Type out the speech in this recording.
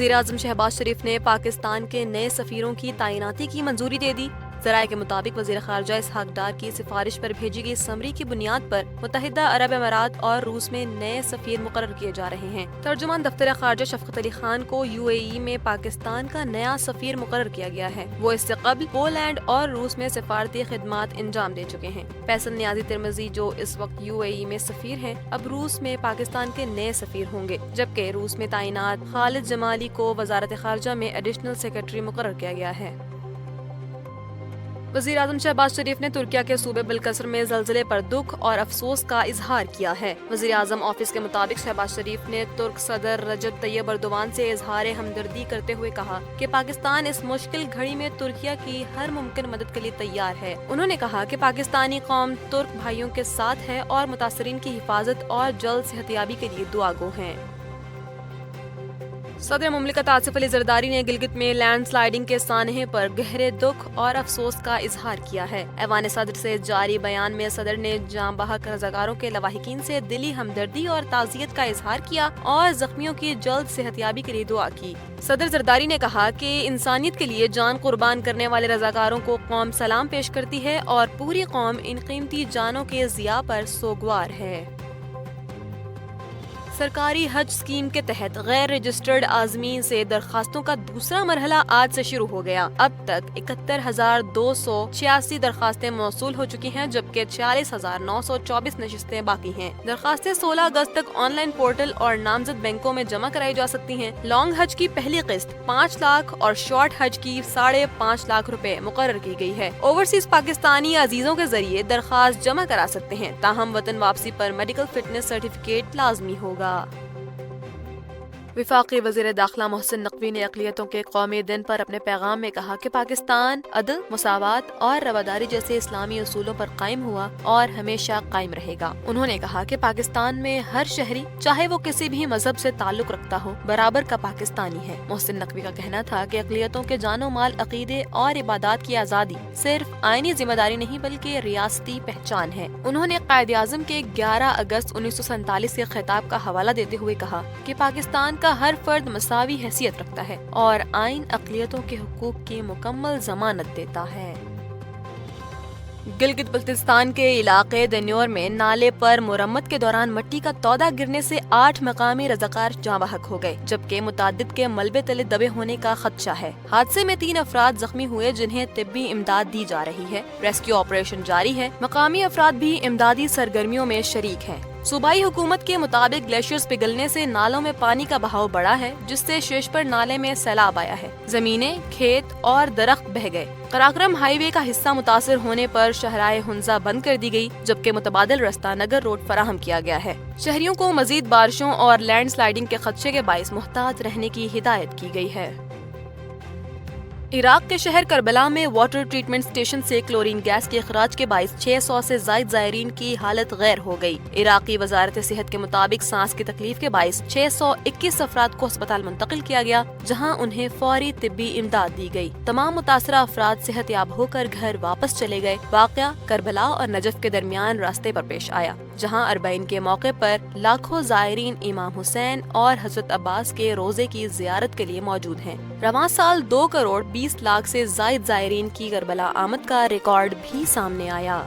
वज़ीर-ए-आज़म शहबाज शरीफ ने पाकिस्तान के नए सफीरों की तैनाती की मंजूरी दे दी। ज़राए के मुताबिक वज़ीर ख़ारजा इसहाक डार की सिफारिश पर भेजी गई समरी की बुनियाद पर मुत्तहिदा अरब अमारात और रूस में नए सफीर मुकर्रर किए जा रहे हैं। तर्जुमान दफ्तर ख़ारजा शफ़क़त अली खान को UAE में पाकिस्तान का नया सफीर मुकर्रर किया गया है। वो इससे कबल पोलैंड और रूस में सिफारती खिदमात अंजाम दे चुके हैं। फैसल नियाज़ी तिरमिज़ी जो इस वक्त UAE में सफीर हैं, अब रूस में पाकिस्तान के नए सफीर होंगे, जबकि रूस में तैनात खालिद जमाली को वज़ारत ख़ारजा में एडिशनल सेक्रेटरी मुकर्रर किया गया है। वज़ीर-ए-आज़म शहबाज शरीफ ने तुर्किया के सूबे बिलकसर में ज़लज़ले पर दुख और अफसोस का इजहार किया है। वज़ीर-ए-आज़म ऑफिस के मुताबिक शहबाज शरीफ ने तुर्क सदर रजब तैयब एर्दोगान से इजहार हमदर्दी करते हुए कहा कि पाकिस्तान इस मुश्किल घड़ी में तुर्किया की हर मुमकिन मदद के लिए तैयार है। उन्होंने कहा कि पाकिस्तानी कौम तुर्क भाइयों के साथ है और मुतासरीन की हिफाजत और जल्द सेहतियाबी के लिए दुआगो हैं। सदर मुमलिकत आसिफ अली जरदारी ने गिलगित में लैंड स्लाइडिंग के सानहे पर गहरे दुख और अफसोस का इजहार किया है। ऐवान सदर से जारी बयान में सदर ने जाँ बहक रज़ाकारों के लवाहिकीन से दिली हमदर्दी और ताज़ियत का इजहार किया और जख्मियों की जल्द सेहतियाबी के लिए दुआ की। सदर जरदारी ने कहा कि इंसानियत के लिए जान कुर्बान करने वाले रज़ाकारों को कौम सलाम पेश करती है और पूरी कौम इन कीमती जानों के ज़िया पर सोगवार है। सरकारी हज स्कीम के तहत गैर रजिस्टर्ड आज़मीन से दरखास्तों का दूसरा मरहला आज से शुरू हो गया। अब तक 71,286 दरखास्तें मौसूल हो चुकी हैं, जबकि 46,924 नशिस्तें बाकी हैं। दरखास्तें 16 अगस्त तक ऑनलाइन पोर्टल और नामजद बैंकों में जमा कराई जा सकती हैं। लॉन्ग हज की पहली किस्त 5 लाख और शॉर्ट हज की 5.5 लाख रुपए मुकर्रर की गई है। ओवरसीज पाकिस्तानी अजीजों के जरिए दरखास्त जमा करा सकते हैं, ताहम वतन वापसी पर मेडिकल फिटनेस सर्टिफिकेट लाजमी होगा। वफाकी वज़ीर दाखिला मोहसिन नकवी ने अक़लियतों के कौमी दिन पर अपने पैगाम में कहा कि पाकिस्तान अदल, मुसावात और रवादारी जैसे इस्लामी उसूलों पर कायम हुआ और हमेशा कायम रहेगा। उन्होंने कहा कि पाकिस्तान में हर शहरी, चाहे वो किसी भी मजहब से ताल्लुक रखता हो, बराबर का पाकिस्तानी है। मोहसिन नकवी का कहना था कि अक़लियतों के जानो माल, अकीदे और इबादत की आज़ादी सिर्फ आईनी जिम्मेदारी नहीं बल्कि रियासती पहचान है। उन्होंने कायद-ए-आज़म के 11 अगस्त 1947 के खिताब का हवाला देते हुए कहा कि पाकिस्तान का हर फर्द मसावी हैसियत रखता है और आइन अक़लियतों के हुकूक की मुकम्मल जमानत देता है। गिलगित बल्तिस्तान के इलाके दन्योर में नाले पर मुरम्मत के दौरान मिट्टी का तौदा गिरने से 8 मकामी रज़ाकार जाँ बहक हो गए, जबकि मुतादिद के मलबे तले दबे होने का खदशा है। हादसे में 3 अफराद जख्मी हुए, जिन्हें तिब्बी इमदाद दी जा रही है। रेस्क्यू ऑपरेशन जारी है। मकामी अफराद भी इमदादी सरगर्मियों में शरीक हैं। सूबाई हुकूमत के मुताबिक ग्लेशियर्स पिघलने से नालों में पानी का बहाव बढ़ा है, जिससे शेषपर नाले में सैलाब आया है। जमीनें, खेत और दरख्त बह गए। कराक्रम हाईवे का हिस्सा मुतासिर होने पर शहराए हुंजा बंद कर दी गई, जबकि मुतबादिल रास्ता नगर रोड फराहम किया गया है। शहरियों को मजीद बारिशों और लैंड स्लाइडिंग के खदशे के बाइस मुहतात रहने की हिदायत की गई है। इराक के शहर करबला में वाटर ट्रीटमेंट स्टेशन से क्लोरीन गैस के अखराज के बाइस 600 से जायद ज़ायरीन की हालत गैर हो गई। इराकी वजारत सेहत के मुताबिक सांस की तकलीफ के बाइस 621 अफराद को अस्पताल मुंतकिल किया गया, जहां उन्हें फौरी तिब्बी इमदाद दी गई। तमाम मुतासरा अफराद सेहतयाब होकर घर वापस चले गए। वाक़या करबला और नजफ के दरमियान रास्ते पर पेश आया, जहां अरबईन के मौके पर लाखों ज़ायरीन इमाम हुसैन और हज़रत अब्बास के रोजे की ज़ियारत के लिए मौजूद हैं। रवां साल 2 करोड़ 20 लाख से जायद ज़ायरीन की करबला आमद का रिकॉर्ड भी सामने आया।